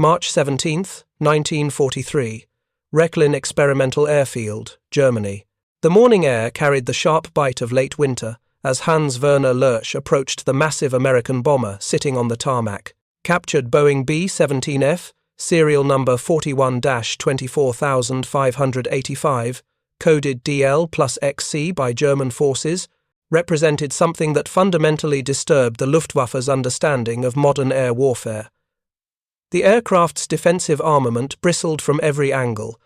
March 17, 1943. Rechlin Experimental Airfield, Germany. The morning air carried the sharp bite of late winter as Hans-Werner Lerche approached the massive American bomber sitting on the tarmac. Captured Boeing B-17F, serial number 41-24585, coded DL+XC by German forces, represented something that fundamentally disturbed the Luftwaffe's understanding of modern air warfare. The aircraft's defensive armament bristled from every angle.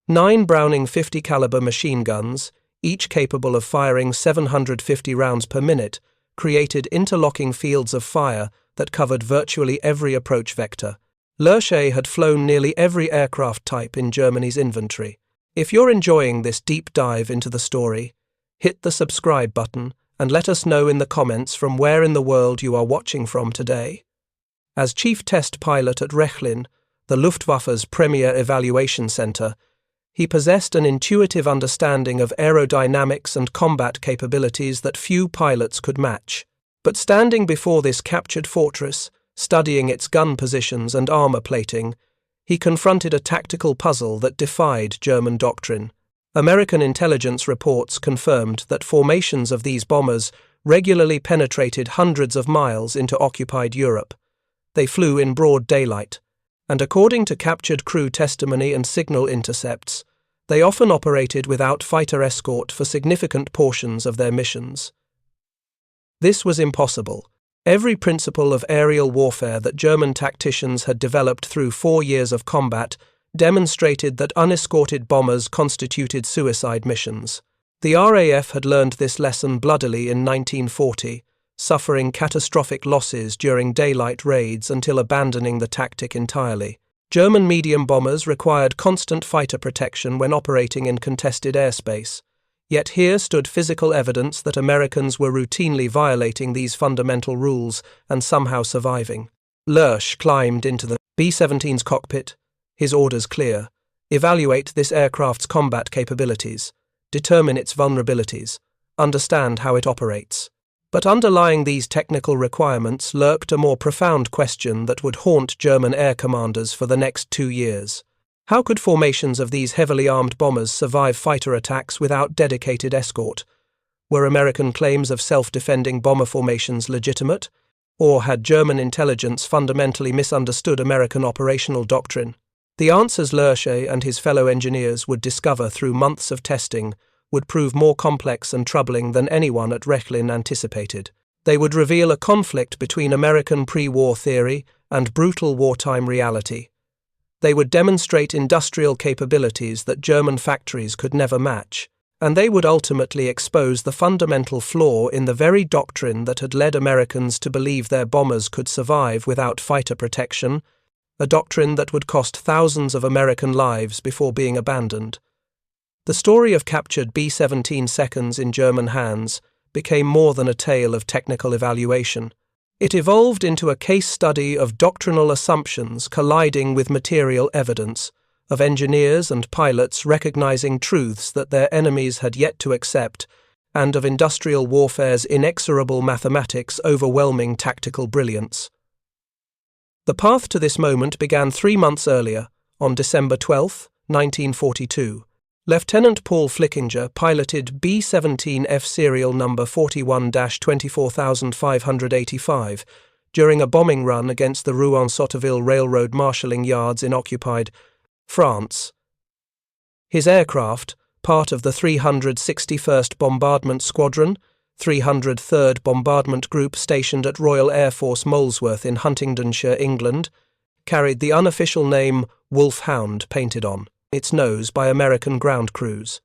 9 Browning 50 caliber machine guns, each capable of firing 750 rounds per minute, created interlocking fields of fire that covered virtually every approach vector. Lerche had flown nearly every aircraft type in Germany's inventory. If you're enjoying this deep dive into the story, hit the subscribe button and let us know in the comments from where in the world you are watching from today. As chief test pilot at Rechlin, the Luftwaffe's premier evaluation center, he possessed an intuitive understanding of aerodynamics and combat capabilities that few pilots could match. But standing before this captured fortress, studying its gun positions and armor plating, he confronted a tactical puzzle that defied German doctrine. American intelligence reports confirmed that formations of these bombers regularly penetrated hundreds of miles into occupied Europe. They flew in broad daylight, and according to captured crew testimony and signal intercepts, they often operated without fighter escort for significant portions of their missions. This was impossible. Every principle of aerial warfare that German tacticians had developed through 4 years of combat demonstrated that unescorted bombers constituted suicide missions. The RAF had learned this lesson bloodily in 1940, suffering catastrophic losses during daylight raids until abandoning the tactic entirely. German medium bombers required constant fighter protection when operating in contested airspace. Yet here stood physical evidence that Americans were routinely violating these fundamental rules and somehow surviving. Lerche climbed into the B-17's cockpit, his orders clear: evaluate this aircraft's combat capabilities, determine its vulnerabilities, understand how it operates. But underlying these technical requirements lurked a more profound question that would haunt German air commanders for the next 2 years. How could formations of these heavily armed bombers survive fighter attacks without dedicated escort? Were American claims of self-defending bomber formations legitimate? Or had German intelligence fundamentally misunderstood American operational doctrine? The answers Lerche and his fellow engineers would discover through months of testing would prove more complex and troubling than anyone at Rechlin anticipated. They would reveal a conflict between American pre-war theory and brutal wartime reality. They would demonstrate industrial capabilities that German factories could never match, and they would ultimately expose the fundamental flaw in the very doctrine that had led Americans to believe their bombers could survive without fighter protection, a doctrine that would cost thousands of American lives before being abandoned. The story of captured B-17 seconds in German hands became more than a tale of technical evaluation. It evolved into a case study of doctrinal assumptions colliding with material evidence, of engineers and pilots recognizing truths that their enemies had yet to accept, and of industrial warfare's inexorable mathematics overwhelming tactical brilliance. The path to this moment began 3 months earlier, on December 12, 1942. Lieutenant Paul Flickinger piloted B-17F serial number 41-24585 during a bombing run against the Rouen-Sotteville railroad marshalling yards in occupied France. His aircraft, part of the 361st Bombardment Squadron, 303rd Bombardment Group stationed at Royal Air Force Molesworth in Huntingdonshire, England, carried the unofficial name Wulf Hound painted on its nose by American ground crews.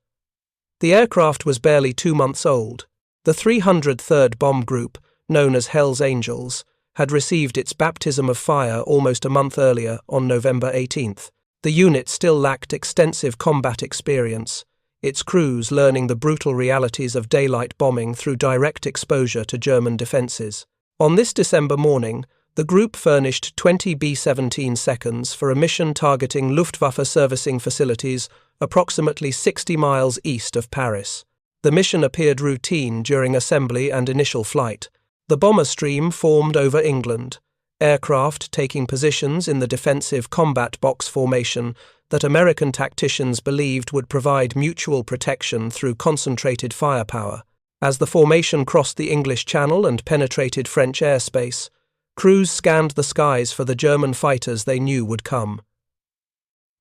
The aircraft was barely 2 months old. The 303rd Bomb Group, known as Hell's Angels, had received its baptism of fire almost a month earlier on November 18th. The unit still lacked extensive combat experience, its crews learning the brutal realities of daylight bombing through direct exposure to German defences. On this December morning, the group furnished 20 B-17 seconds for a mission targeting Luftwaffe servicing facilities approximately 60 miles east of Paris. The mission appeared routine during assembly and initial flight. The bomber stream formed over England, aircraft taking positions in the defensive combat box formation that American tacticians believed would provide mutual protection through concentrated firepower. As the formation crossed the English Channel and penetrated French airspace, crews scanned the skies for the German fighters they knew would come.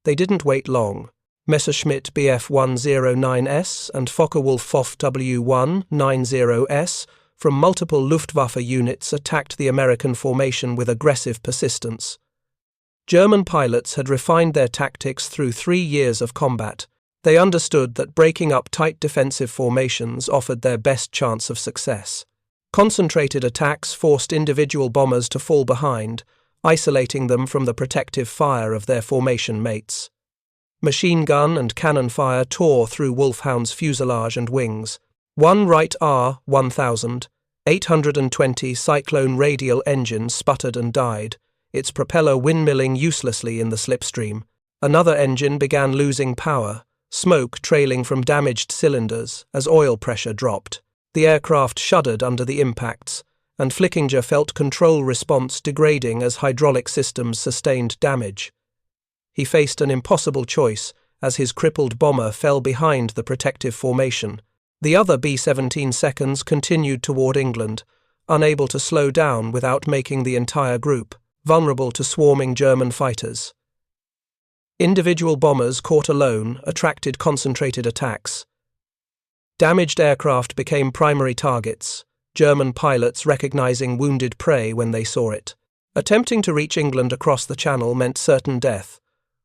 They didn't wait long. Messerschmitt Bf-109S and Focke-Wulf Hoff W-190S from multiple Luftwaffe units attacked the American formation with aggressive persistence. German pilots had refined their tactics through 3 years of combat. They understood that breaking up tight defensive formations offered their best chance of success. Concentrated attacks forced individual bombers to fall behind, isolating them from the protective fire of their formation mates. Machine gun and cannon fire tore through Wulf Hound's fuselage and wings. One Wright R-1000, 820 Cyclone radial engine sputtered and died, its propeller windmilling uselessly in the slipstream. Another engine began losing power, smoke trailing from damaged cylinders as oil pressure dropped. The aircraft shuddered under the impacts, and Flickinger felt control response degrading as hydraulic systems sustained damage. He faced an impossible choice as his crippled bomber fell behind the protective formation. The other B-17 seconds continued toward England, unable to slow down without making the entire group vulnerable to swarming German fighters. Individual bombers caught alone attracted concentrated attacks. Damaged aircraft became primary targets, German pilots recognizing wounded prey when they saw it. Attempting to reach England across the Channel meant certain death.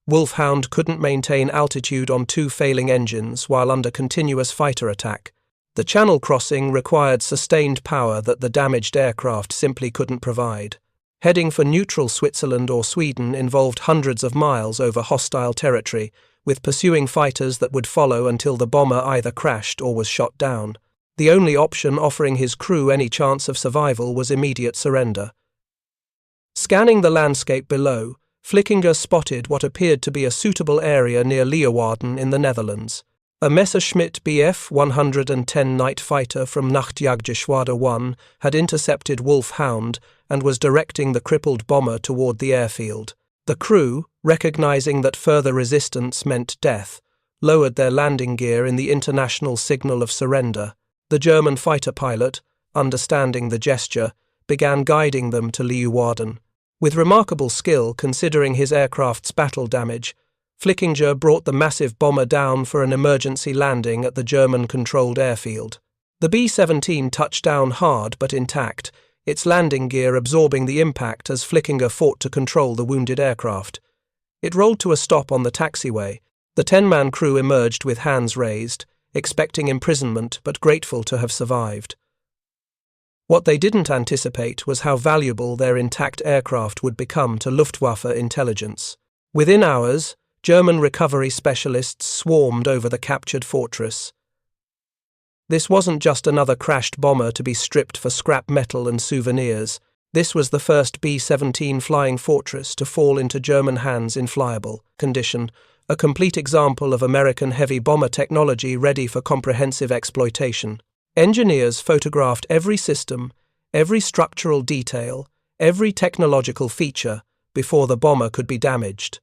Wulf Hound couldn't maintain altitude on 2 failing engines while under continuous fighter attack. The Channel crossing required sustained power that the damaged aircraft simply couldn't provide. Heading for neutral Switzerland or Sweden involved hundreds of miles over hostile territory, with pursuing fighters that would follow until the bomber either crashed or was shot down. The only option offering his crew any chance of survival was immediate surrender. Scanning the landscape below, Flickinger spotted what appeared to be a suitable area near Leeuwarden in the Netherlands. A Messerschmitt Bf-110 night fighter from Nachtjagdgeschwader 1 had intercepted Wulf Hound and was directing the crippled bomber toward the airfield. The crew, recognizing that further resistance meant death, lowered their landing gear in the international signal of surrender. The German fighter pilot, understanding the gesture, began guiding them to Leeuwarden. With remarkable skill considering his aircraft's battle damage, Flickinger brought the massive bomber down for an emergency landing at the German-controlled airfield. The B-17 touched down hard but intact, its landing gear absorbing the impact as Flickinger fought to control the wounded aircraft. It rolled to a stop on the taxiway. The 10-man crew emerged with hands raised, expecting imprisonment but grateful to have survived. What they didn't anticipate was how valuable their intact aircraft would become to Luftwaffe intelligence. Within hours, German recovery specialists swarmed over the captured fortress. This wasn't just another crashed bomber to be stripped for scrap metal and souvenirs. This was the first B-17 flying fortress to fall into German hands in flyable condition, a complete example of American heavy bomber technology ready for comprehensive exploitation. Engineers photographed every system, every structural detail, every technological feature before the bomber could be damaged.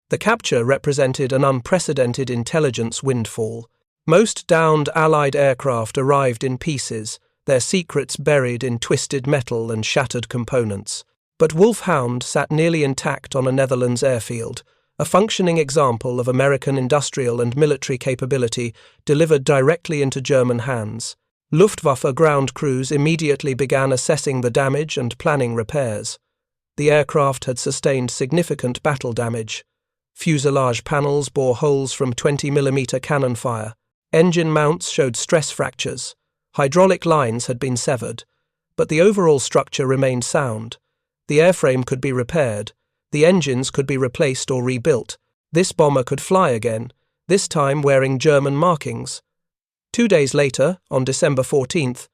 The capture represented an unprecedented intelligence windfall. Most downed Allied aircraft arrived in pieces, their secrets buried in twisted metal and shattered components. But Wulf Hound sat nearly intact on a Netherlands airfield, a functioning example of American industrial and military capability delivered directly into German hands. Luftwaffe ground crews immediately began assessing the damage and planning repairs. The aircraft had sustained significant battle damage. Fuselage panels bore holes from 20mm cannon fire. Engine mounts showed stress fractures. Hydraulic lines had been severed, but the overall structure remained sound. The airframe could be repaired. The engines could be replaced or rebuilt. This bomber could fly again, this time wearing German markings. 2 days later, on December 14th,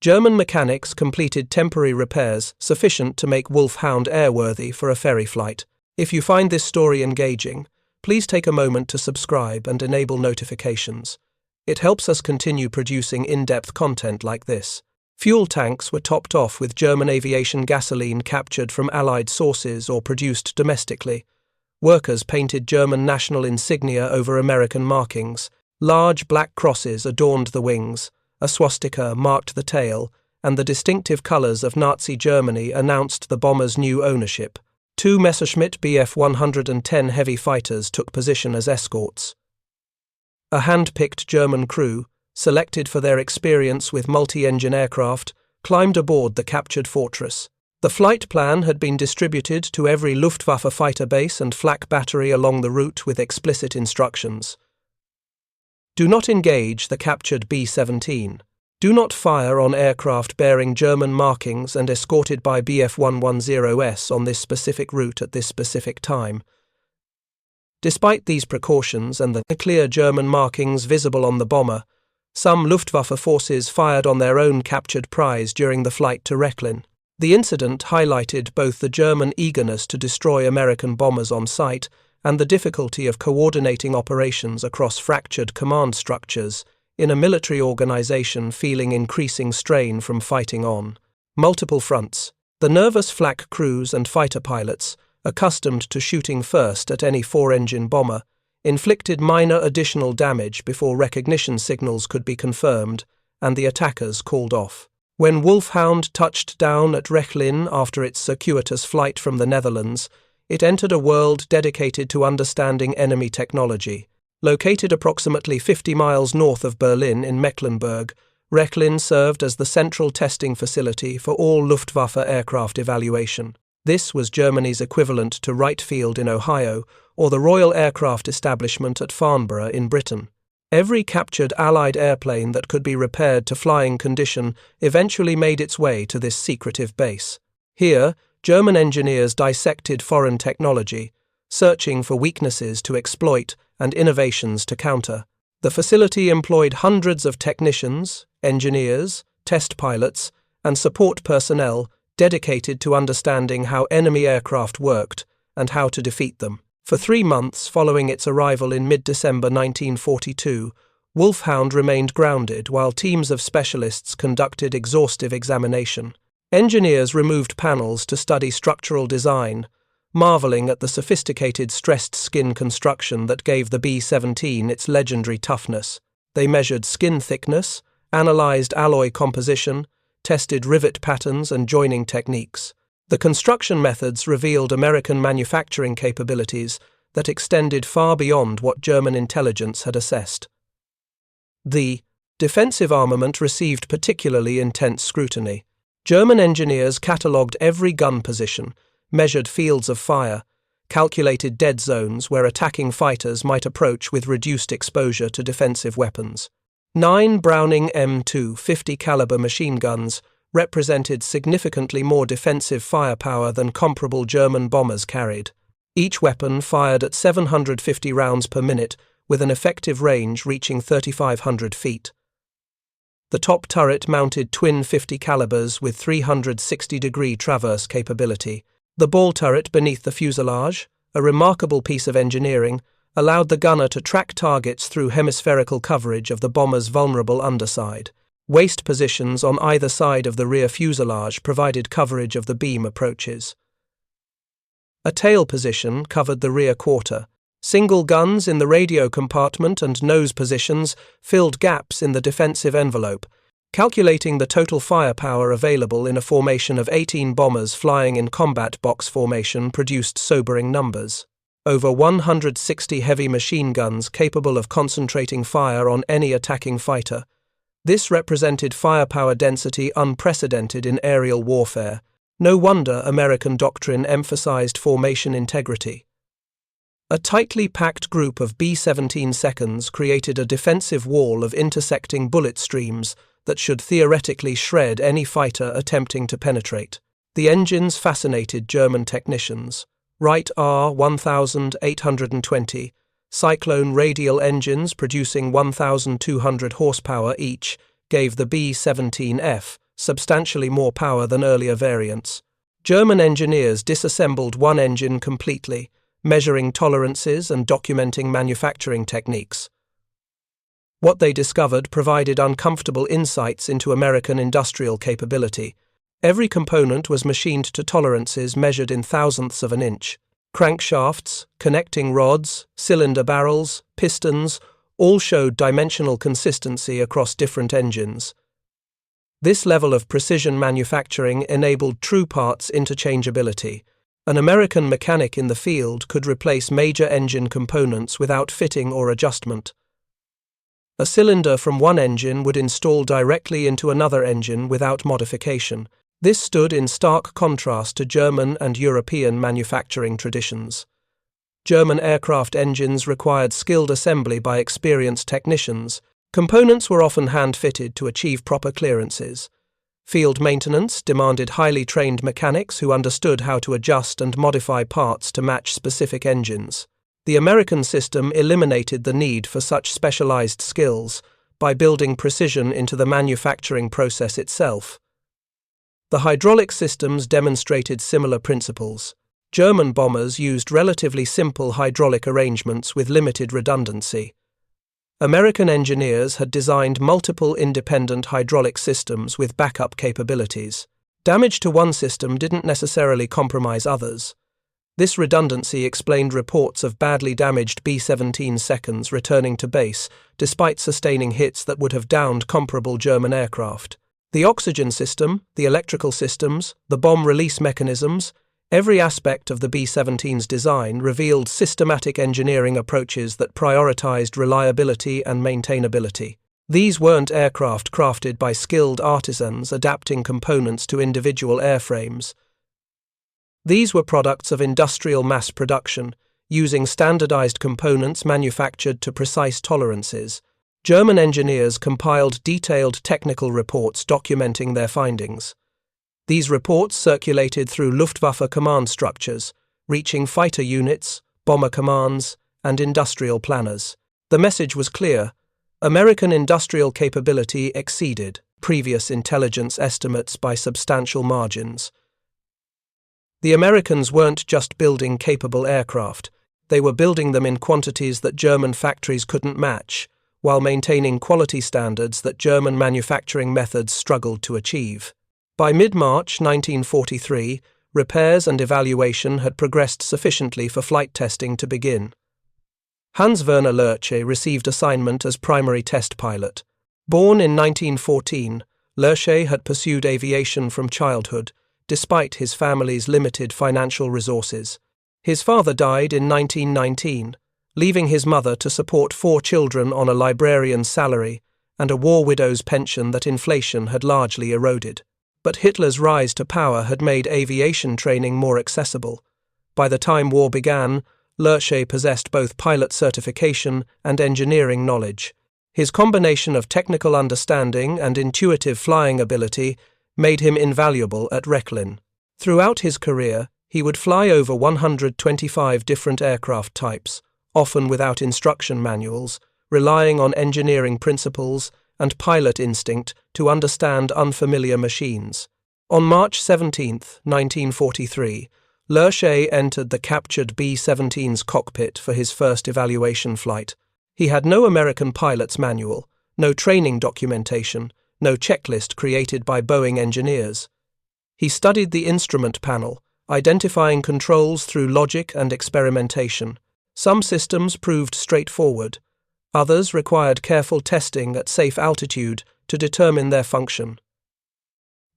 German mechanics completed temporary repairs sufficient to make Wulf Hound airworthy for a ferry flight. If you find this story engaging, please take a moment to subscribe and enable notifications. It helps us continue producing in-depth content like this. Fuel tanks were topped off with German aviation gasoline captured from Allied sources or produced domestically. Workers painted German national insignia over American markings. Large black crosses adorned the wings, a swastika marked the tail, and the distinctive colours of Nazi Germany announced the bomber's new ownership. 2 Messerschmitt Bf-110 heavy fighters took position as escorts. A hand-picked German crew, selected for their experience with multi-engine aircraft, climbed aboard the captured fortress. The flight plan had been distributed to every Luftwaffe fighter base and flak battery along the route with explicit instructions. Do not engage the captured B-17. Do not fire on aircraft bearing German markings and escorted by Bf-110s on this specific route at this specific time. Despite these precautions and the clear German markings visible on the bomber, some Luftwaffe forces fired on their own captured prize during the flight to Rechlin. The incident highlighted both the German eagerness to destroy American bombers on sight and the difficulty of coordinating operations across fractured command structures in a military organization feeling increasing strain from fighting on multiple fronts. The nervous flak crews and fighter pilots, accustomed to shooting first at any 4-engine bomber, inflicted minor additional damage before recognition signals could be confirmed and the attackers called off. When Wulf Hound touched down at Rechlin after its circuitous flight from the Netherlands, it entered a world dedicated to understanding enemy technology. Located approximately 50 miles north of Berlin in Mecklenburg, Rechlin served as the central testing facility for all Luftwaffe aircraft evaluation. This was Germany's equivalent to Wright Field in Ohio or the Royal Aircraft Establishment at Farnborough in Britain. Every captured Allied airplane that could be repaired to flying condition eventually made its way to this secretive base. Here, German engineers dissected foreign technology, searching for weaknesses to exploit and innovations to counter. The facility employed hundreds of technicians, engineers, test pilots, and support personnel dedicated to understanding how enemy aircraft worked and how to defeat them. For 3 months following its arrival in mid-December 1942, Wulf Hound remained grounded while teams of specialists conducted exhaustive examination. Engineers removed panels to study structural design, marveling at the sophisticated stressed skin construction that gave the B-17 its legendary toughness. They measured skin thickness, analyzed alloy composition, tested rivet patterns and joining techniques. The construction methods revealed American manufacturing capabilities that extended far beyond what German intelligence had assessed. The defensive armament received particularly intense scrutiny. German engineers catalogued every gun position, measured fields of fire, calculated dead zones where attacking fighters might approach with reduced exposure to defensive weapons. 9 Browning M2 50 caliber machine guns represented significantly more defensive firepower than comparable German bombers carried. Each weapon fired at 750 rounds per minute with an effective range reaching 3,500 feet. The top turret mounted twin 50 calibers with 360-degree traverse capability. The ball turret beneath the fuselage, a remarkable piece of engineering, allowed the gunner to track targets through hemispherical coverage of the bomber's vulnerable underside. Waist positions on either side of the rear fuselage provided coverage of the beam approaches. A tail position covered the rear quarter. Single guns in the radio compartment and nose positions filled gaps in the defensive envelope, calculating the total firepower available in a formation of 18 bombers flying in combat box formation produced sobering numbers. Over 160 heavy machine guns capable of concentrating fire on any attacking fighter. This represented firepower density unprecedented in aerial warfare. No wonder American doctrine emphasized formation integrity. A tightly packed group of B-17 seconds created a defensive wall of intersecting bullet streams that should theoretically shred any fighter attempting to penetrate. The engines fascinated German technicians. Wright R-1820, Cyclone radial engines producing 1,200 horsepower each, gave the B-17F substantially more power than earlier variants. German engineers disassembled one engine completely, measuring tolerances and documenting manufacturing techniques. What they discovered provided uncomfortable insights into American industrial capability. Every component was machined to tolerances measured in thousandths of an inch. Crankshafts, connecting rods, cylinder barrels, pistons, all showed dimensional consistency across different engines. This level of precision manufacturing enabled true parts interchangeability. An American mechanic in the field could replace major engine components without fitting or adjustment. A cylinder from one engine would install directly into another engine without modification. This stood in stark contrast to German and European manufacturing traditions. German aircraft engines required skilled assembly by experienced technicians. Components were often hand-fitted to achieve proper clearances. Field maintenance demanded highly trained mechanics who understood how to adjust and modify parts to match specific engines. The American system eliminated the need for such specialized skills by building precision into the manufacturing process itself. The hydraulic systems demonstrated similar principles. German bombers used relatively simple hydraulic arrangements with limited redundancy. American engineers had designed multiple independent hydraulic systems with backup capabilities. Damage to one system didn't necessarily compromise others. This redundancy explained reports of badly damaged B-17 seconds returning to base, despite sustaining hits that would have downed comparable German aircraft. The oxygen system, the electrical systems, the bomb release mechanisms, every aspect of the B-17's design revealed systematic engineering approaches that prioritized reliability and maintainability. These weren't aircraft crafted by skilled artisans adapting components to individual airframes. These were products of industrial mass production, using standardized components manufactured to precise tolerances. German engineers compiled detailed technical reports documenting their findings. These reports circulated through Luftwaffe command structures, reaching fighter units, bomber commands, and industrial planners. The message was clear: American industrial capability exceeded previous intelligence estimates by substantial margins. The Americans weren't just building capable aircraft, they were building them in quantities that German factories couldn't match, while maintaining quality standards that German manufacturing methods struggled to achieve. By mid-March 1943, repairs and evaluation had progressed sufficiently for flight testing to begin. Hans-Werner Lerche received assignment as primary test pilot. Born in 1914, Lerche had pursued aviation from childhood, despite his family's limited financial resources. His father died in 1919, leaving his mother to support 4 children on a librarian's salary and a war widow's pension that inflation had largely eroded. But Hitler's rise to power had made aviation training more accessible. By the time war began, Lerche possessed both pilot certification and engineering knowledge. His combination of technical understanding and intuitive flying ability made him invaluable at Rechlin. Throughout his career, he would fly over 125 different aircraft types, often without instruction manuals, relying on engineering principles and pilot instinct to understand unfamiliar machines. On March 17, 1943, Lerche entered the captured B-17's cockpit for his first evaluation flight. He had no American pilot's manual, no training documentation, no checklist created by Boeing engineers. He studied the instrument panel, identifying controls through logic and experimentation. Some systems proved straightforward. Others required careful testing at safe altitude to determine their function.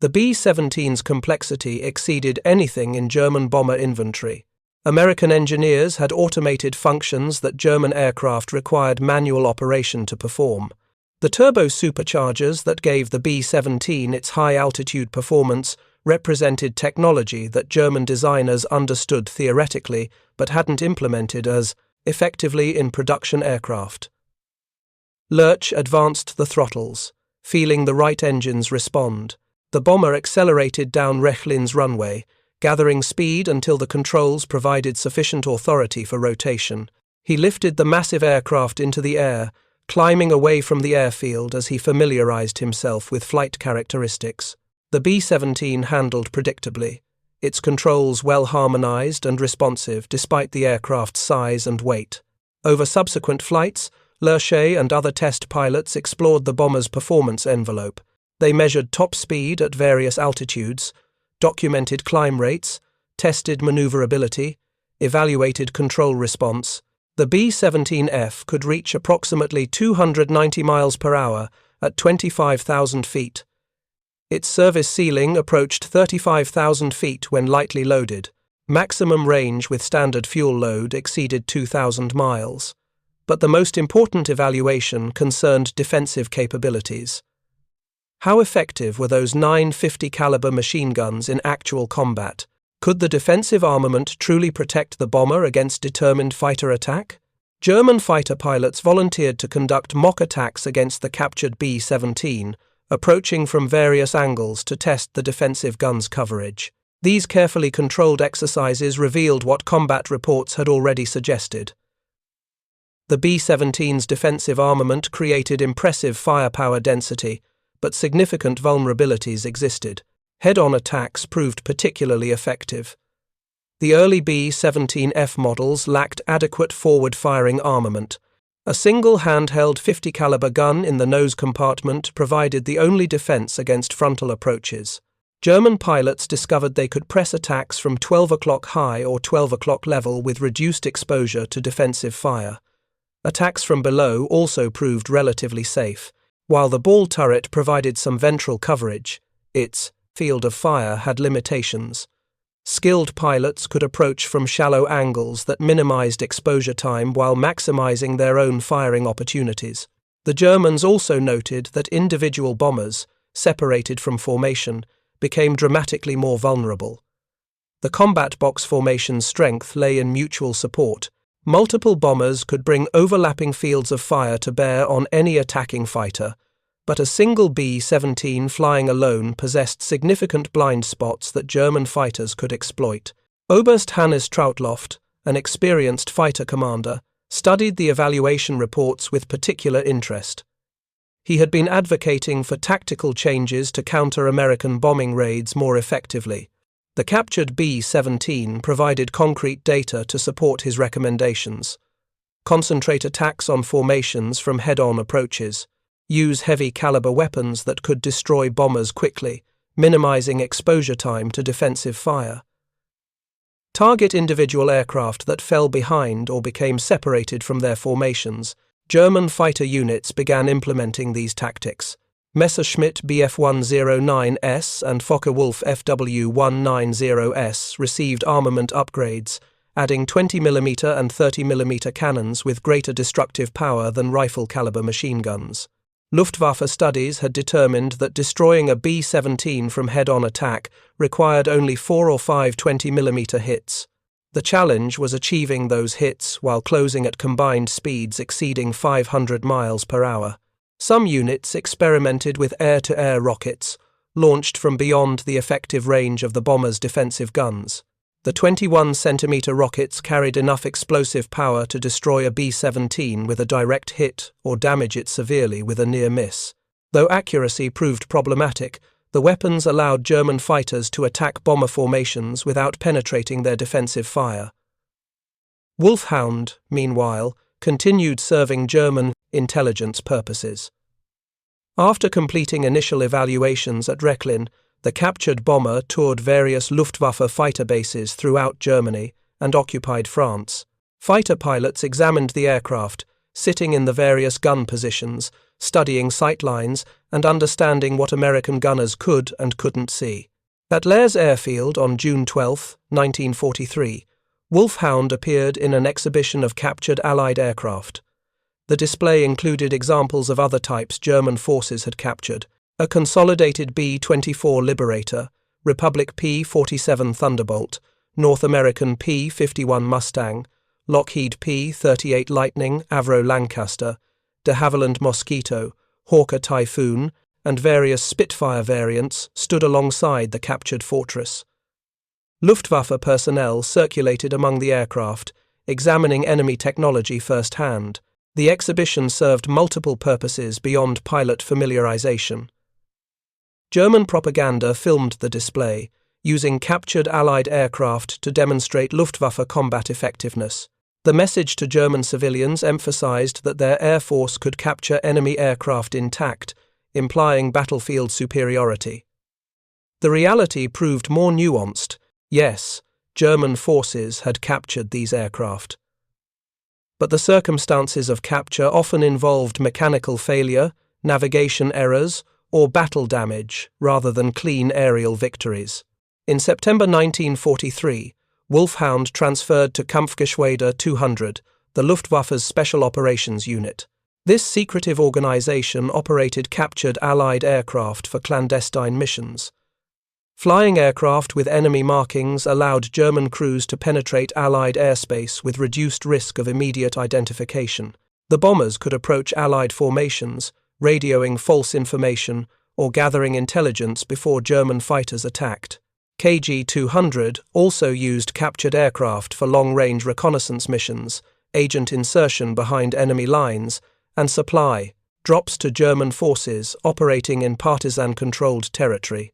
The B-17's complexity exceeded anything in German bomber inventory. American engineers had automated functions that German aircraft required manual operation to perform. The turbo superchargers that gave the B-17 its high-altitude performance represented technology that German designers understood theoretically but hadn't implemented as effectively in production aircraft. Lerche advanced the throttles, feeling the right engines respond. The bomber accelerated down Rechlin's runway, gathering speed until the controls provided sufficient authority for rotation. He lifted the massive aircraft into the air, climbing away from the airfield as he familiarized himself with flight characteristics. The B-17 handled predictably, its controls well harmonized and responsive despite the aircraft's size and weight. Over subsequent flights, Lerche and other test pilots explored the bomber's performance envelope. They measured top speed at various altitudes, documented climb rates, tested maneuverability, evaluated control response. The B-17F could reach approximately 290 miles per hour at 25,000 feet. Its service ceiling approached 35,000 feet when lightly loaded. Maximum range with standard fuel load exceeded 2,000 miles. But the most important evaluation concerned defensive capabilities. How effective were those 950 caliber machine guns in actual combat? Could the defensive armament truly protect the bomber against determined fighter attack? German fighter pilots volunteered to conduct mock attacks against the captured B-17, approaching from various angles to test the defensive gun's coverage. These carefully controlled exercises revealed what combat reports had already suggested. The B-17's defensive armament created impressive firepower density, but significant vulnerabilities existed. Head-on attacks proved particularly effective. The early B-17F models lacked adequate forward-firing armament. A single handheld 50 caliber gun in the nose compartment provided the only defense against frontal approaches. German pilots discovered they could press attacks from 12 o'clock high or 12 o'clock level with reduced exposure to defensive fire. Attacks from below also proved relatively safe. While the ball turret provided some ventral coverage, its field of fire had limitations. Skilled pilots could approach from shallow angles that minimized exposure time while maximizing their own firing opportunities. The Germans also noted that individual bombers, separated from formation, became dramatically more vulnerable. The combat box formation's strength lay in mutual support. Multiple bombers could bring overlapping fields of fire to bear on any attacking fighter, but a single B-17 flying alone possessed significant blind spots that German fighters could exploit. Oberst Hannes Trautloft, an experienced fighter commander, studied the evaluation reports with particular interest. He had been advocating for tactical changes to counter American bombing raids more effectively. The captured B-17 provided concrete data to support his recommendations. Concentrate attacks on formations from head-on approaches. Use heavy-caliber weapons that could destroy bombers quickly, minimizing exposure time to defensive fire. Target individual aircraft that fell behind or became separated from their formations. German fighter units began implementing these tactics. Messerschmitt Bf-109S and Focke-Wulf FW-190S received armament upgrades, adding 20mm and 30mm cannons with greater destructive power than rifle-caliber machine guns. Luftwaffe studies had determined that destroying a B-17 from head-on attack required only 4 or 5 20mm hits. The challenge was achieving those hits while closing at combined speeds exceeding 500 miles per hour. Some units experimented with air-to-air rockets, launched from beyond the effective range of the bomber's defensive guns. The 21-centimeter rockets carried enough explosive power to destroy a B-17 with a direct hit or damage it severely with a near miss. Though accuracy proved problematic, the weapons allowed German fighters to attack bomber formations without penetrating their defensive fire. Wulf Hound, meanwhile, continued serving German intelligence purposes. After completing initial evaluations at Rechlin, the captured bomber toured various Luftwaffe fighter bases throughout Germany and occupied France. Fighter pilots examined the aircraft, sitting in the various gun positions, studying sightlines, and understanding what American gunners could and couldn't see. At Laers Airfield on June 12, 1943, Wulf Hound appeared in an exhibition of captured Allied aircraft. The display included examples of other types German forces had captured: a consolidated B-24 Liberator, Republic P-47 Thunderbolt, North American P-51 Mustang, Lockheed P-38 Lightning, Avro Lancaster, de Havilland Mosquito, Hawker Typhoon, and various Spitfire variants stood alongside the captured fortress. Luftwaffe personnel circulated among the aircraft, examining enemy technology firsthand. The exhibition served multiple purposes beyond pilot familiarization. German propaganda filmed the display, using captured Allied aircraft to demonstrate Luftwaffe combat effectiveness. The message to German civilians emphasized that their air force could capture enemy aircraft intact, implying battlefield superiority. The reality proved more nuanced. Yes, German forces had captured these aircraft. But the circumstances of capture often involved mechanical failure, navigation errors, or battle damage, rather than clean aerial victories. In September 1943, Wulf Hound transferred to Kampfgeschwader 200, the Luftwaffe's Special Operations Unit. This secretive organization operated captured Allied aircraft for clandestine missions. Flying aircraft with enemy markings allowed German crews to penetrate Allied airspace with reduced risk of immediate identification. The bombers could approach Allied formations, radioing false information or gathering intelligence before German fighters attacked. KG-200 also used captured aircraft for long-range reconnaissance missions, agent insertion behind enemy lines, and supply drops to German forces operating in partisan-controlled territory.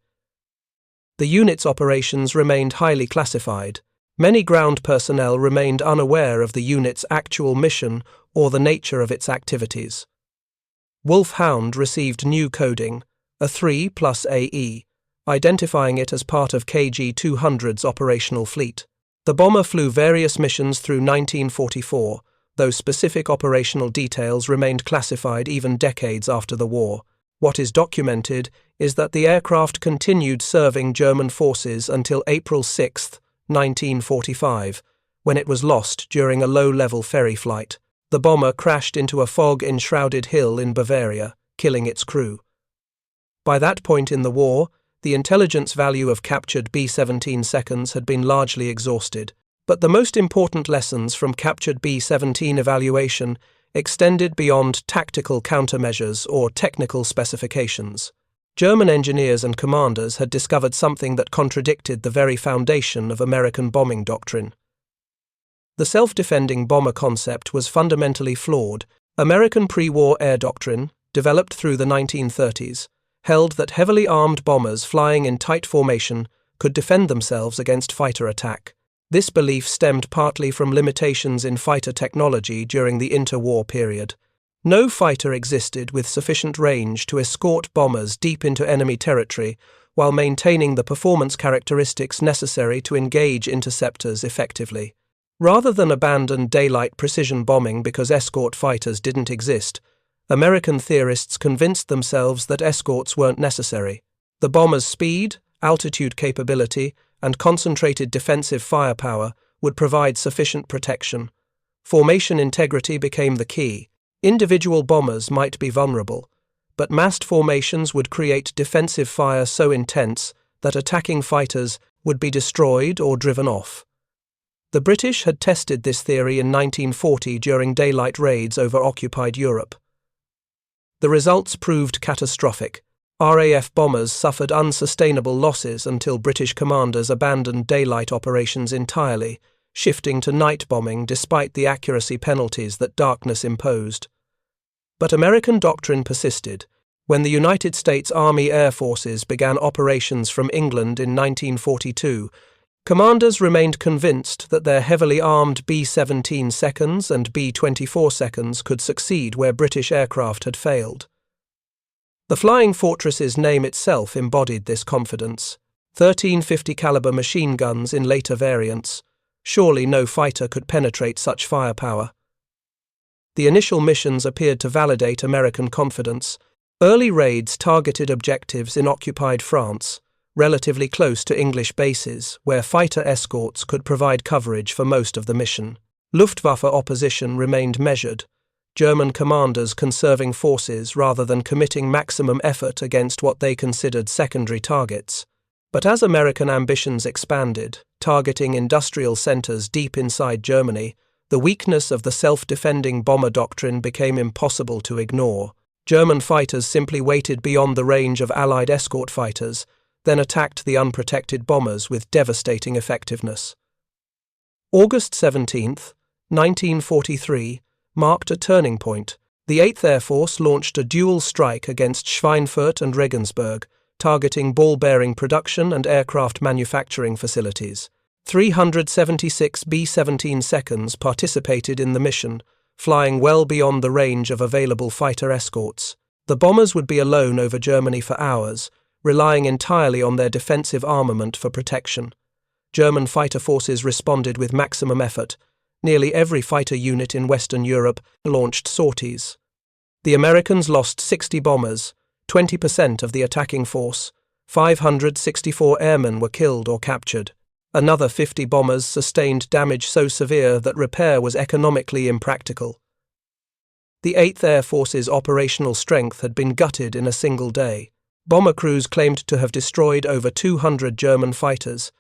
The unit's operations remained highly classified. Many ground personnel remained unaware of the unit's actual mission or the nature of its activities. Wulf Hound received new coding, a 3+AE, identifying it as part of KG-200's operational fleet. The bomber flew various missions through 1944, though specific operational details remained classified even decades after the war. What is documented is that the aircraft continued serving German forces until April 6, 1945, when it was lost during a low-level ferry flight. The bomber crashed into a fog-enshrouded hill in Bavaria, killing its crew. By that point in the war, the intelligence value of captured B-17 seconds had been largely exhausted, but the most important lessons from captured B-17 evaluation extended beyond tactical countermeasures or technical specifications. German engineers and commanders had discovered something that contradicted the very foundation of American bombing doctrine. The self-defending bomber concept was fundamentally flawed. American pre-war air doctrine, developed through the 1930s, held that heavily armed bombers flying in tight formation could defend themselves against fighter attack. This belief stemmed partly from limitations in fighter technology during the interwar period. No fighter existed with sufficient range to escort bombers deep into enemy territory while maintaining the performance characteristics necessary to engage interceptors effectively. Rather than abandon daylight precision bombing because escort fighters didn't exist, American theorists convinced themselves that escorts weren't necessary. The bomber's speed, altitude capability, and concentrated defensive firepower would provide sufficient protection. Formation integrity became the key. Individual bombers might be vulnerable, but massed formations would create defensive fire so intense that attacking fighters would be destroyed or driven off. The British had tested this theory in 1940 during daylight raids over occupied Europe. The results proved catastrophic. RAF bombers suffered unsustainable losses until British commanders abandoned daylight operations entirely, shifting to night bombing despite the accuracy penalties that darkness imposed. But American doctrine persisted. When the United States Army Air Forces began operations from England in 1942, commanders remained convinced that their heavily armed B-17 seconds and B-24 seconds could succeed where British aircraft had failed. The Flying Fortress's name itself embodied this confidence. 1350 caliber machine guns in later variants. Surely no fighter could penetrate such firepower. The initial missions appeared to validate American confidence. Early raids targeted objectives in occupied France, relatively close to English bases, where fighter escorts could provide coverage for most of the mission. Luftwaffe opposition remained measured, German commanders conserving forces rather than committing maximum effort against what they considered secondary targets. But as American ambitions expanded, targeting industrial centers deep inside Germany, the weakness of the self-defending bomber doctrine became impossible to ignore. German fighters simply waited beyond the range of Allied escort fighters, then attacked the unprotected bombers with devastating effectiveness. August 17, 1943, marked a turning point. The 8th Air Force launched a dual strike against Schweinfurt and Regensburg, targeting ball-bearing production and aircraft manufacturing facilities. 376 B-17 seconds participated in the mission, flying well beyond the range of available fighter escorts. The bombers would be alone over Germany for hours, relying entirely on their defensive armament for protection. German fighter forces responded with maximum effort. Nearly every fighter unit in Western Europe launched sorties. The Americans lost 60 bombers, 20% of the attacking force. 564 airmen were killed or captured. Another 50 bombers sustained damage so severe that repair was economically impractical. The 8th Air Force's operational strength had been gutted in a single day. Bomber crews claimed to have destroyed over 200 German fighters.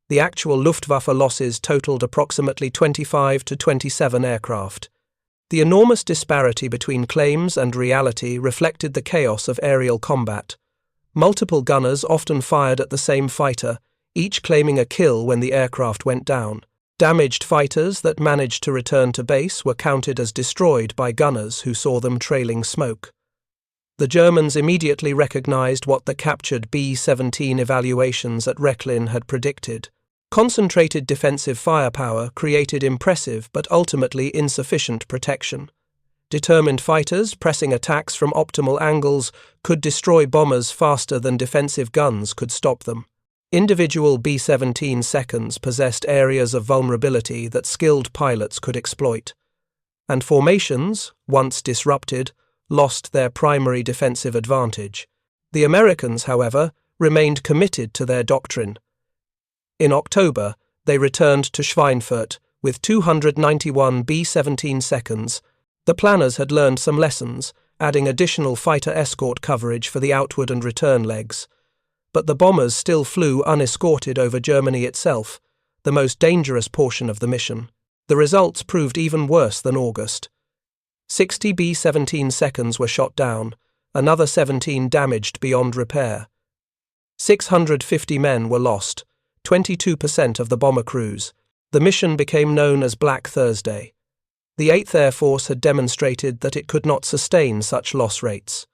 The actual Luftwaffe losses totaled approximately 25 to 27 aircraft. The enormous disparity between claims and reality reflected the chaos of aerial combat. Multiple gunners often fired at the same fighter, each claiming a kill when the aircraft went down. Damaged fighters that managed to return to base were counted as destroyed by gunners who saw them trailing smoke. The Germans immediately recognized what the captured B-17 evaluations at Rechlin had predicted. Concentrated defensive firepower created impressive but ultimately insufficient protection. Determined fighters pressing attacks from optimal angles could destroy bombers faster than defensive guns could stop them. Individual B-17 seconds possessed areas of vulnerability that skilled pilots could exploit. And formations, once disrupted, lost their primary defensive advantage. The Americans, however, remained committed to their doctrine. In October, they returned to Schweinfurt with 291 B-17 seconds. The planners had learned some lessons, adding additional fighter escort coverage for the outward and return legs. But the bombers still flew unescorted over Germany itself, the most dangerous portion of the mission. The results proved even worse than August. 60 B-17 seconds were shot down, another 17 damaged beyond repair. 650 men were lost, 22% of the bomber crews. The mission became known as Black Thursday. The 8th Air Force had demonstrated that it could not sustain such loss rates.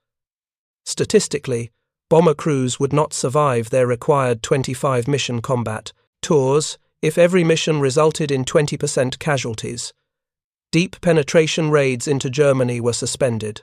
Statistically, bomber crews would not survive their required 25 mission combat tours if every mission resulted in 20% casualties. Deep penetration raids into Germany were suspended.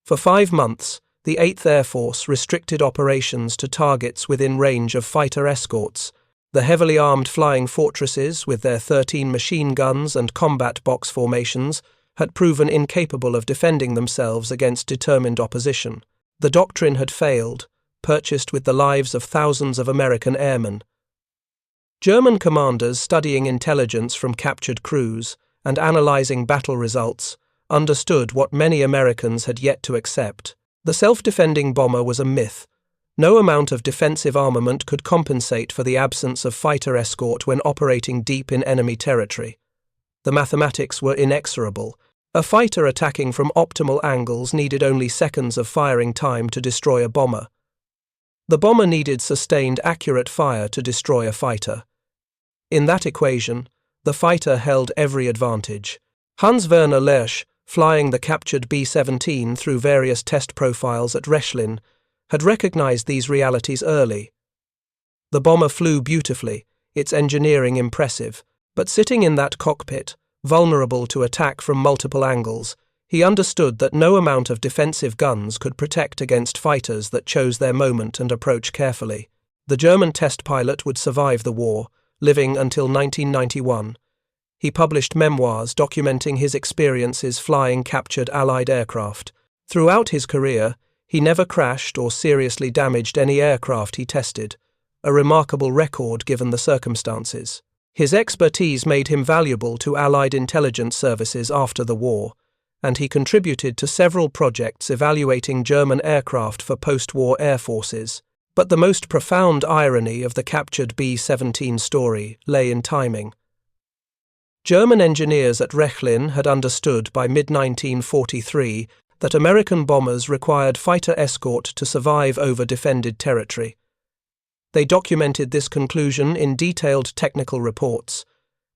For 5 months, the 8th Air Force restricted operations to targets within range of fighter escorts. The heavily armed flying fortresses, with their 13 machine guns and combat box formations, had proven incapable of defending themselves against determined opposition. The doctrine had failed, purchased with the lives of thousands of American airmen. German commanders studying intelligence from captured crews and analyzing battle results understood what many Americans had yet to accept. The self-defending bomber was a myth. No amount of defensive armament could compensate for the absence of fighter escort when operating deep in enemy territory. The mathematics were inexorable. A fighter attacking from optimal angles needed only seconds of firing time to destroy a bomber. The bomber needed sustained, accurate fire to destroy a fighter. In that equation, the fighter held every advantage. Hans-Werner Lerche, flying the captured B-17 through various test profiles at Rechlin, had recognized these realities early. The bomber flew beautifully, its engineering impressive, but sitting in that cockpit, vulnerable to attack from multiple angles, he understood that no amount of defensive guns could protect against fighters that chose their moment and approach carefully. The German test pilot would survive the war, living until 1991. He published memoirs documenting his experiences flying captured Allied aircraft. Throughout his career, he never crashed or seriously damaged any aircraft he tested, a remarkable record given the circumstances. His expertise made him valuable to Allied intelligence services after the war, and he contributed to several projects evaluating German aircraft for post-war air forces. But the most profound irony of the captured B-17 story lay in timing. German engineers at Rechlin had understood by mid-1943 that American bombers required fighter escort to survive over defended territory. They documented this conclusion in detailed technical reports.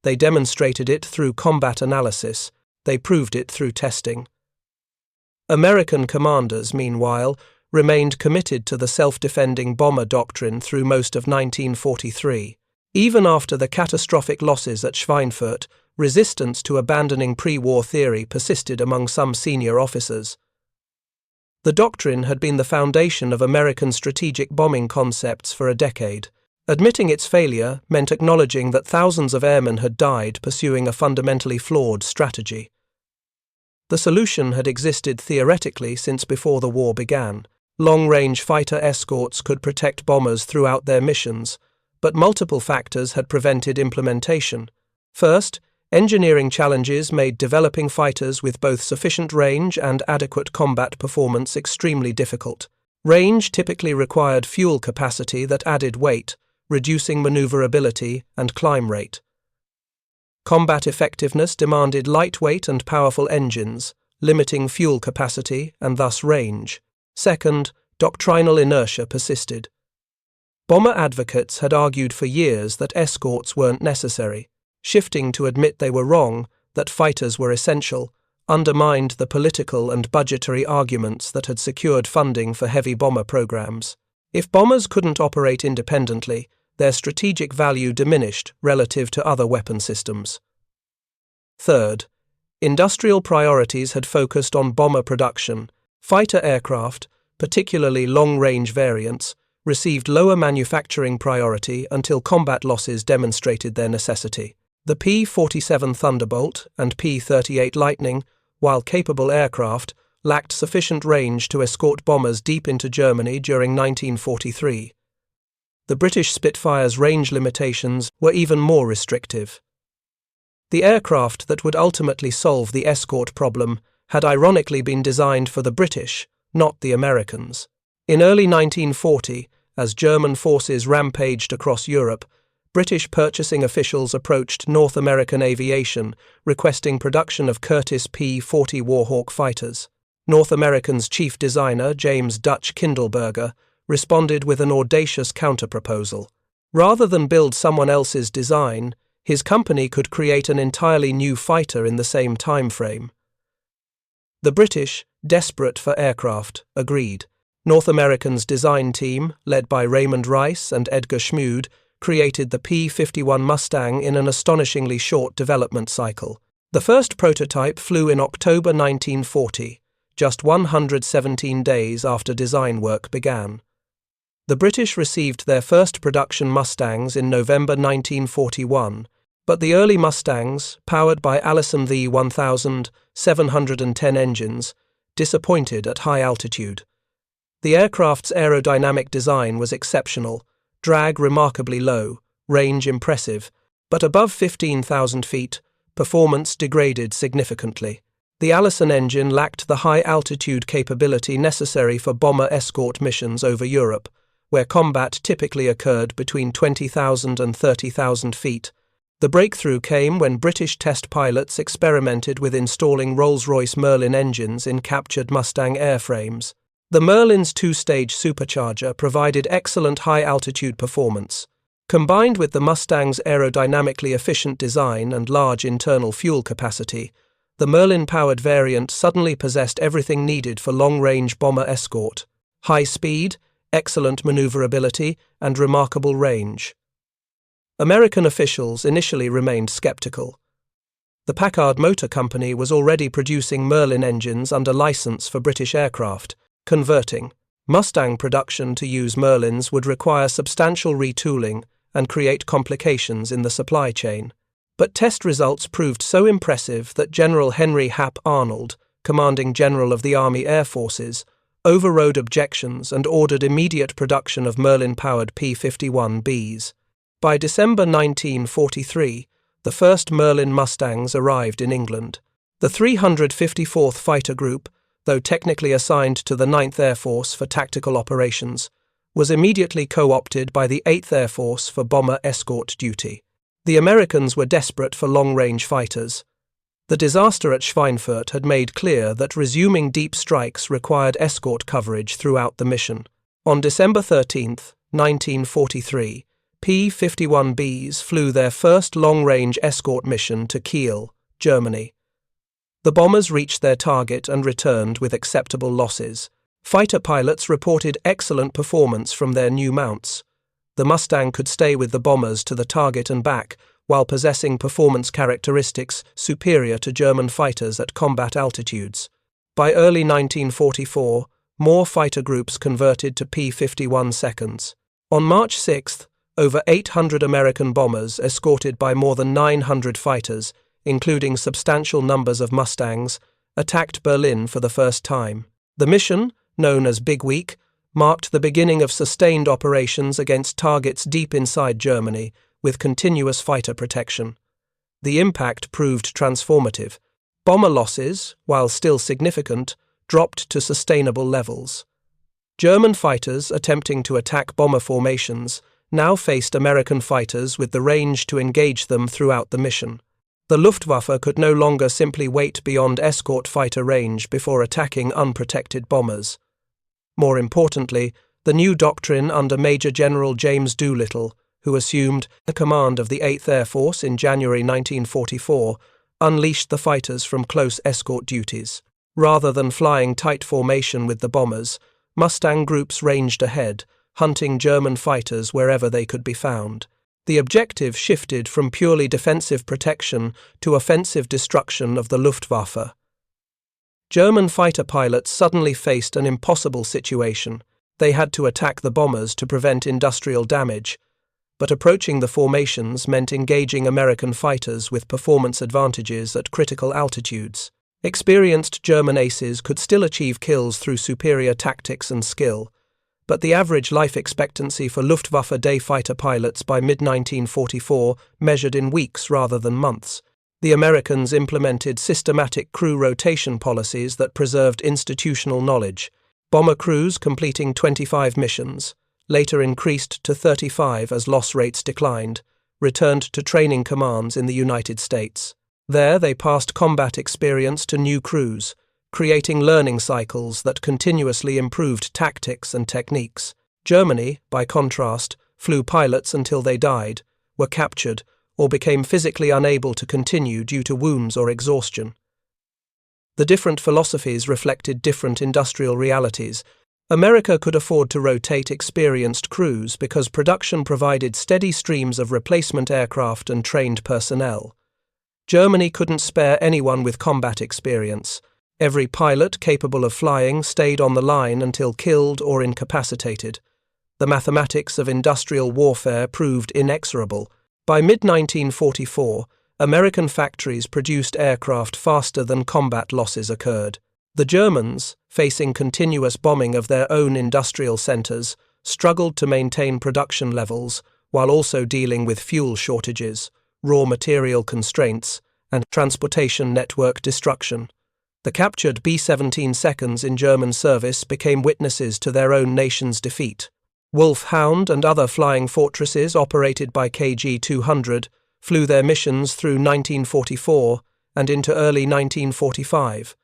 They demonstrated it through combat analysis. They proved it through testing. American commanders, meanwhile, remained committed to the self-defending bomber doctrine through most of 1943. Even after the catastrophic losses at Schweinfurt, resistance to abandoning pre-war theory persisted among some senior officers. The doctrine had been the foundation of American strategic bombing concepts for a decade. Admitting its failure meant acknowledging that thousands of airmen had died pursuing a fundamentally flawed strategy. The solution had existed theoretically since before the war began. Long-range fighter escorts could protect bombers throughout their missions, but multiple factors had prevented implementation. First, engineering challenges made developing fighters with both sufficient range and adequate combat performance extremely difficult. Range typically required fuel capacity that added weight, reducing maneuverability and climb rate. Combat effectiveness demanded lightweight and powerful engines, limiting fuel capacity and thus range. Second, doctrinal inertia persisted. Bomber advocates had argued for years that escorts weren't necessary. Shifting to admit they were wrong, that fighters were essential, undermined the political and budgetary arguments that had secured funding for heavy bomber programs. If bombers couldn't operate independently, their strategic value diminished relative to other weapon systems. Third, industrial priorities had focused on bomber production. Fighter aircraft, particularly long-range variants, received lower manufacturing priority until combat losses demonstrated their necessity. The P-47 Thunderbolt and P-38 Lightning, while capable aircraft, lacked sufficient range to escort bombers deep into Germany during 1943. The British Spitfire's range limitations were even more restrictive. The aircraft that would ultimately solve the escort problem had ironically been designed for the British, not the Americans. In early 1940, as German forces rampaged across Europe, British purchasing officials approached North American aviation, requesting production of Curtiss P-40 Warhawk fighters. North American's chief designer, James Dutch Kindleberger, responded with an audacious counterproposal. Rather than build someone else's design, his company could create an entirely new fighter in the same time frame. The British, desperate for aircraft, agreed. North American's design team, led by Raymond Rice and Edgar Schmude, created the P-51 Mustang in an astonishingly short development cycle. The first prototype flew in October 1940, just 117 days after design work began. The British received their first production Mustangs in November 1941, but the early Mustangs, powered by Allison V1000 710 engines, disappointed at high altitude. The aircraft's aerodynamic design was exceptional, drag remarkably low, range impressive, but above 15,000 feet, performance degraded significantly. The Allison engine lacked the high-altitude capability necessary for bomber escort missions over Europe, where combat typically occurred between 20,000 and 30,000 feet. The breakthrough came when British test pilots experimented with installing Rolls-Royce Merlin engines in captured Mustang airframes. The Merlin's two-stage supercharger provided excellent high-altitude performance. Combined with the Mustang's aerodynamically efficient design and large internal fuel capacity, the Merlin-powered variant suddenly possessed everything needed for long-range bomber escort: high speed, excellent maneuverability, and remarkable range. American officials initially remained skeptical. The Packard Motor Company was already producing Merlin engines under license for British aircraft. Converting Mustang production to use Merlins would require substantial retooling and create complications in the supply chain. But test results proved so impressive that General Henry Hap Arnold, commanding general of the Army Air Forces, overrode objections and ordered immediate production of Merlin-powered P-51Bs. By December 1943, the first Merlin Mustangs arrived in England. The 354th Fighter Group, though technically assigned to the 9th Air Force for tactical operations, was immediately co-opted by the 8th Air Force for bomber escort duty. The Americans were desperate for long-range fighters. The disaster at Schweinfurt had made clear that resuming deep strikes required escort coverage throughout the mission. On December 13, 1943, P-51Bs flew their first long-range escort mission to Kiel, Germany. The bombers reached their target and returned with acceptable losses. Fighter pilots reported excellent performance from their new mounts. the Mustang could stay with the bombers to the target and back, while possessing performance characteristics superior to German fighters at combat altitudes. By early 1944, more fighter groups converted to P-51 seconds. On March 6, over 800 American bombers, escorted by more than 900 fighters, including substantial numbers of Mustangs, attacked Berlin for the first time. The mission, known as Big Week, marked the beginning of sustained operations against targets deep inside Germany, with continuous fighter protection. The impact proved transformative. Bomber losses, while still significant, dropped to sustainable levels. German fighters attempting to attack bomber formations now faced American fighters with the range to engage them throughout the mission. The Luftwaffe could no longer simply wait beyond escort fighter range before attacking unprotected bombers. More importantly, the new doctrine under Major General James Doolittle, who assumed the command of the 8th Air Force in January 1944, unleashed the fighters from close escort duties. Rather than flying tight formation with the bombers, Mustang groups ranged ahead, hunting German fighters wherever they could be found. The objective shifted from purely defensive protection to offensive destruction of the Luftwaffe. German fighter pilots suddenly faced an impossible situation. They had to attack the bombers to prevent industrial damage, but approaching the formations meant engaging American fighters with performance advantages at critical altitudes. Experienced German aces could still achieve kills through superior tactics and skill, but the average life expectancy for Luftwaffe day fighter pilots by mid-1944 measured in weeks rather than months. The Americans implemented systematic crew rotation policies that preserved institutional knowledge. Bomber crews completing 25 missions, later increased to 35 as loss rates declined, returned to training commands in the United States. There they passed combat experience to new crews, creating learning cycles that continuously improved tactics and techniques. Germany, by contrast, flew pilots until they died, were captured, or became physically unable to continue due to wounds or exhaustion. The different philosophies reflected different industrial realities. America could afford to rotate experienced crews because production provided steady streams of replacement aircraft and trained personnel. Germany couldn't spare anyone with combat experience. Every pilot capable of flying stayed on the line until killed or incapacitated. The mathematics of industrial warfare proved inexorable. By mid-1944, American factories produced aircraft faster than combat losses occurred. The Germans, facing continuous bombing of their own industrial centers, struggled to maintain production levels while also dealing with fuel shortages, raw material constraints, and transportation network destruction. The captured B-17 seconds in German service became witnesses to their own nation's defeat. Wulf Hound and other flying fortresses operated by KG-200 flew their missions through 1944 and into early 1945.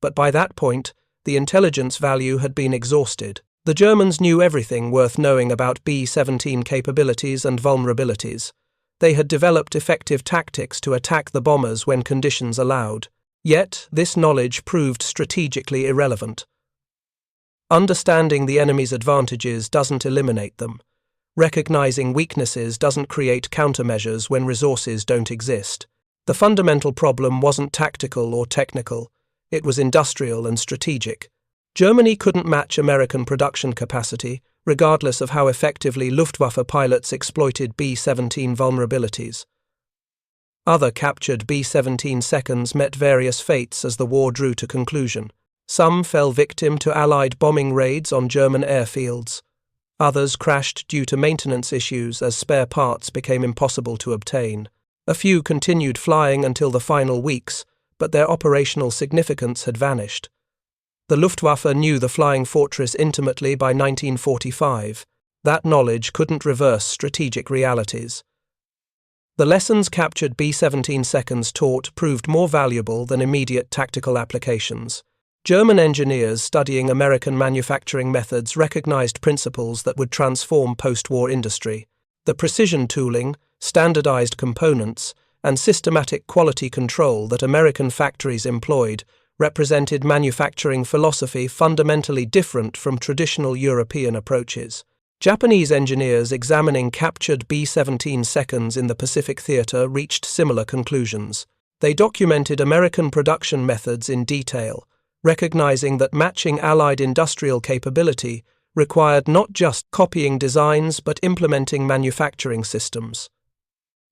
But by that point, the intelligence value had been exhausted. The Germans knew everything worth knowing about B-17 capabilities and vulnerabilities. They had developed effective tactics to attack the bombers when conditions allowed. Yet, this knowledge proved strategically irrelevant. Understanding the enemy's advantages doesn't eliminate them. Recognizing weaknesses doesn't create countermeasures when resources don't exist. The fundamental problem wasn't tactical or technical. It was industrial and strategic. Germany couldn't match American production capacity, regardless of how effectively Luftwaffe pilots exploited B-17 vulnerabilities. Other captured B-17 seconds met various fates as the war drew to conclusion. Some fell victim to Allied bombing raids on German airfields. Others crashed due to maintenance issues as spare parts became impossible to obtain. A few continued flying until the final weeks, but their operational significance had vanished. The Luftwaffe knew the Flying Fortress intimately by 1945. That knowledge couldn't reverse strategic realities. The lessons captured B-17 seconds taught proved more valuable than immediate tactical applications. German engineers studying American manufacturing methods recognized principles that would transform post-war industry. The precision tooling, standardized components, and systematic quality control that American factories employed represented manufacturing philosophy fundamentally different from traditional European approaches. Japanese engineers examining captured B-17 seconds in the Pacific Theater reached similar conclusions. They documented American production methods in detail, recognizing that matching Allied industrial capability required not just copying designs but implementing manufacturing systems.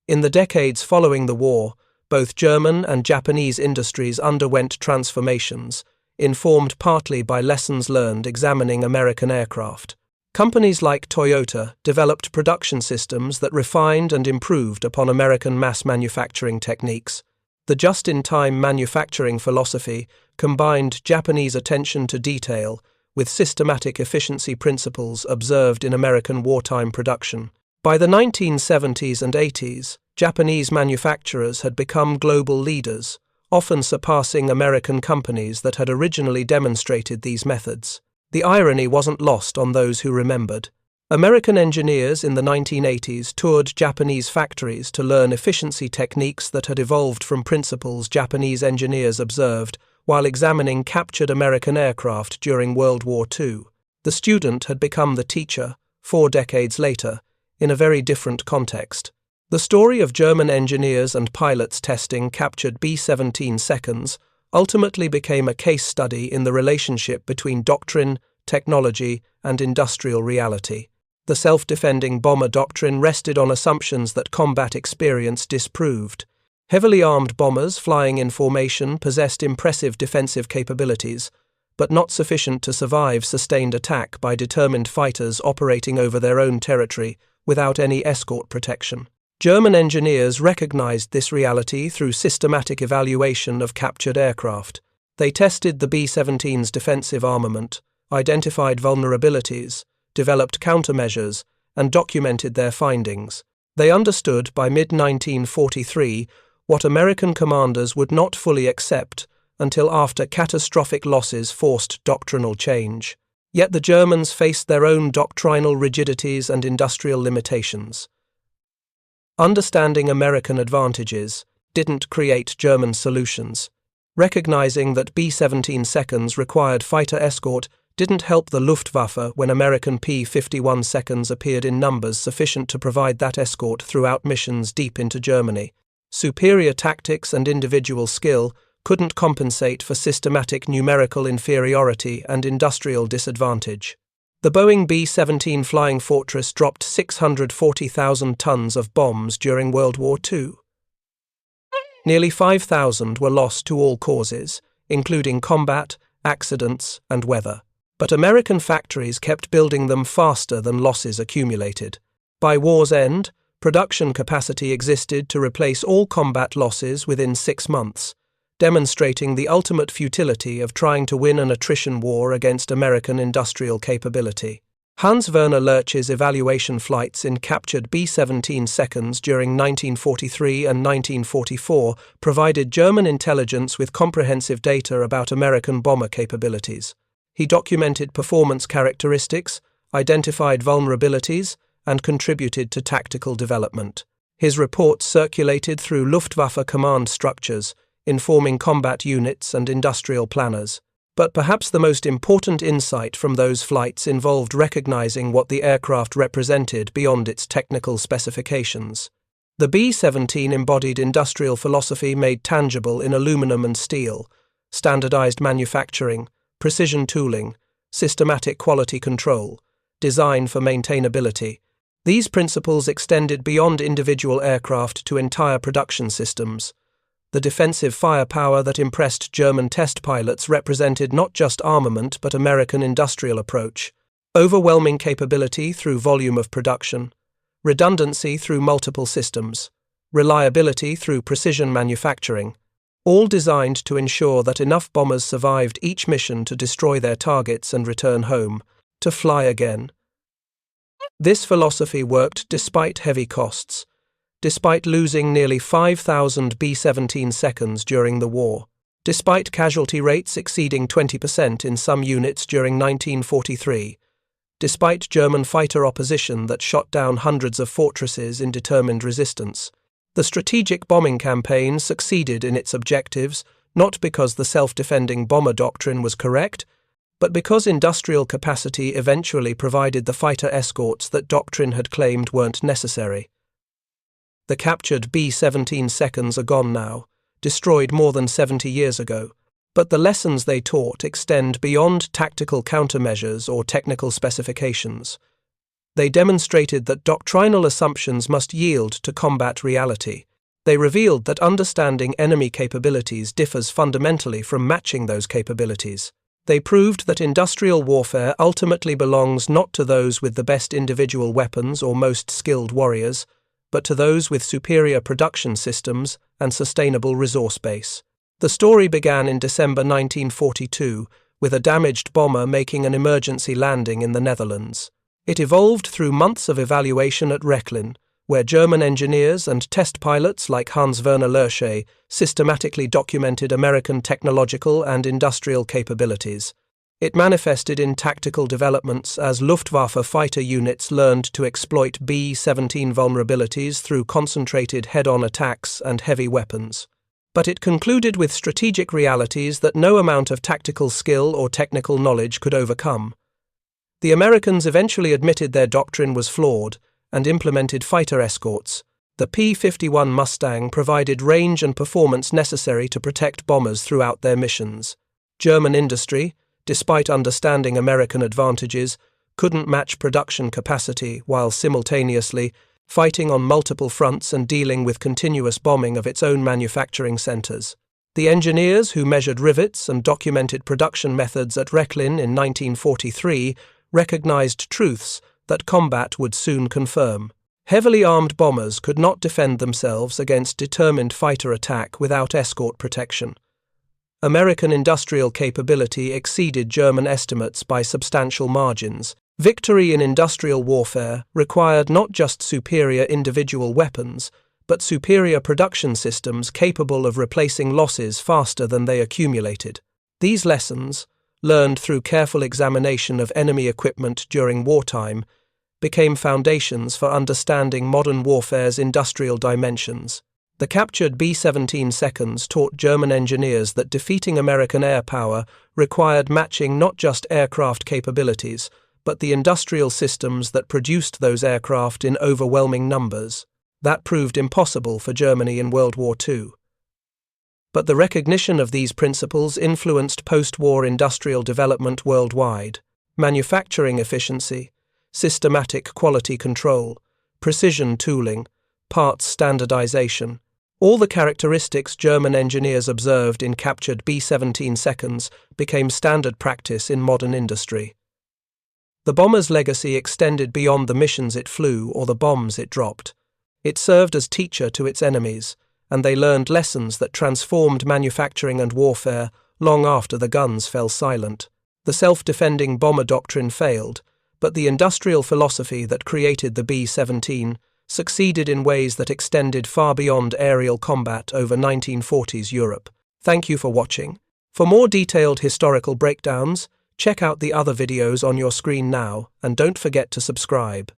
In the decades following the war, both German and Japanese industries underwent transformations, informed partly by lessons learned examining American aircraft. Companies like Toyota developed production systems that refined and improved upon American mass manufacturing techniques. The just-in-time manufacturing philosophy combined Japanese attention to detail with systematic efficiency principles observed in American wartime production. By the 1970s and 80s, Japanese manufacturers had become global leaders, often surpassing American companies that had originally demonstrated these methods. The irony wasn't lost on those who remembered. American engineers in the 1980s toured Japanese factories to learn efficiency techniques that had evolved from principles Japanese engineers observed while examining captured American aircraft during World War II. The student had become the teacher, 4 decades later, in a very different context. The story of German engineers and pilots testing captured B-17 seconds ultimately became a case study in the relationship between doctrine, technology, and industrial reality. The self-defending bomber doctrine rested on assumptions that combat experience disproved. Heavily armed bombers flying in formation possessed impressive defensive capabilities, but not sufficient to survive sustained attack by determined fighters operating over their own territory without any escort protection. German engineers recognized this reality through systematic evaluation of captured aircraft. They tested the B-17's defensive armament, identified vulnerabilities, developed countermeasures, and documented their findings. They understood by mid-1943 what American commanders would not fully accept until after catastrophic losses forced doctrinal change. Yet the Germans faced their own doctrinal rigidities and industrial limitations. Understanding American advantages didn't create German solutions. Recognizing that B-17 seconds required fighter escort didn't help the Luftwaffe when American P-51 seconds appeared in numbers sufficient to provide that escort throughout missions deep into Germany. Superior tactics and individual skill couldn't compensate for systematic numerical inferiority and industrial disadvantage. The Boeing B-17 Flying Fortress dropped 640,000 tons of bombs during World War II. Nearly 5,000 were lost to all causes, including combat, accidents, and weather. But American factories kept building them faster than losses accumulated. By war's end, production capacity existed to replace all combat losses within 6 months, demonstrating the ultimate futility of trying to win an attrition war against American industrial capability. Hans-Werner Lerche's evaluation flights in captured B-17 seconds during 1943 and 1944 provided German intelligence with comprehensive data about American bomber capabilities. He documented performance characteristics, identified vulnerabilities, and contributed to tactical development. His reports circulated through Luftwaffe command structures, informing combat units and industrial planners. But perhaps the most important insight from those flights involved recognizing what the aircraft represented beyond its technical specifications. The B-17 embodied industrial philosophy made tangible in aluminum and steel, standardized manufacturing, precision tooling, systematic quality control, design for maintainability. These principles extended beyond individual aircraft to entire production systems. The defensive firepower that impressed German test pilots represented not just armament but American industrial approach, overwhelming capability through volume of production, redundancy through multiple systems, reliability through precision manufacturing, all designed to ensure that enough bombers survived each mission to destroy their targets and return home, to fly again. This philosophy worked despite heavy costs, despite losing nearly 5,000 B-17 seconds during the war, despite casualty rates exceeding 20% in some units during 1943, despite German fighter opposition that shot down hundreds of fortresses in determined resistance. The strategic bombing campaign succeeded in its objectives not because the self-defending bomber doctrine was correct, But because industrial capacity eventually provided the fighter escorts that doctrine had claimed weren't necessary. The captured B-17 seconds are gone now, destroyed more than 70 years ago, but the lessons they taught extend beyond tactical countermeasures or technical specifications. They demonstrated that doctrinal assumptions must yield to combat reality. They revealed that understanding enemy capabilities differs fundamentally from matching those capabilities. They proved that industrial warfare ultimately belongs not to those with the best individual weapons or most skilled warriors, but to those with superior production systems and sustainable resource base. The story began in December 1942, with a damaged bomber making an emergency landing in the Netherlands. It evolved through months of evaluation at Rechlin, where German engineers and test pilots like Hans-Werner Lerche systematically documented American technological and industrial capabilities. It manifested in tactical developments as Luftwaffe fighter units learned to exploit B-17 vulnerabilities through concentrated head-on attacks and heavy weapons. But it concluded with strategic realities that no amount of tactical skill or technical knowledge could overcome. The Americans eventually admitted their doctrine was flawed and implemented fighter escorts. The P-51 Mustang provided range and performance necessary to protect bombers throughout their missions. German industry, despite understanding American advantages, couldn't match production capacity while simultaneously fighting on multiple fronts and dealing with continuous bombing of its own manufacturing centers. The engineers who measured rivets and documented production methods at Rechlin in 1943 recognized truths that combat would soon confirm. Heavily armed bombers could not defend themselves against determined fighter attack without escort protection. American industrial capability exceeded German estimates by substantial margins. Victory in industrial warfare required not just superior individual weapons, but superior production systems capable of replacing losses faster than they accumulated. These lessons, learned through careful examination of enemy equipment during wartime, became foundations for understanding modern warfare's industrial dimensions. The captured B-17 seconds taught German engineers that defeating American air power required matching not just aircraft capabilities, but the industrial systems that produced those aircraft in overwhelming numbers. That proved impossible for Germany in World War II. But the recognition of these principles influenced post-war industrial development worldwide. Manufacturing efficiency, systematic quality control, precision tooling, parts standardization, all the characteristics German engineers observed in captured B-17 seconds became standard practice in modern industry. The bomber's legacy extended beyond the missions it flew or the bombs it dropped. It served as teacher to its enemies, and they learned lessons that transformed manufacturing and warfare long after the guns fell silent. The self-defending bomber doctrine failed, but the industrial philosophy that created the B-17 succeeded in ways that extended far beyond aerial combat over 1940s Europe. Thank you for watching. For more detailed historical breakdowns, check out the other videos on your screen now, and don't forget to subscribe.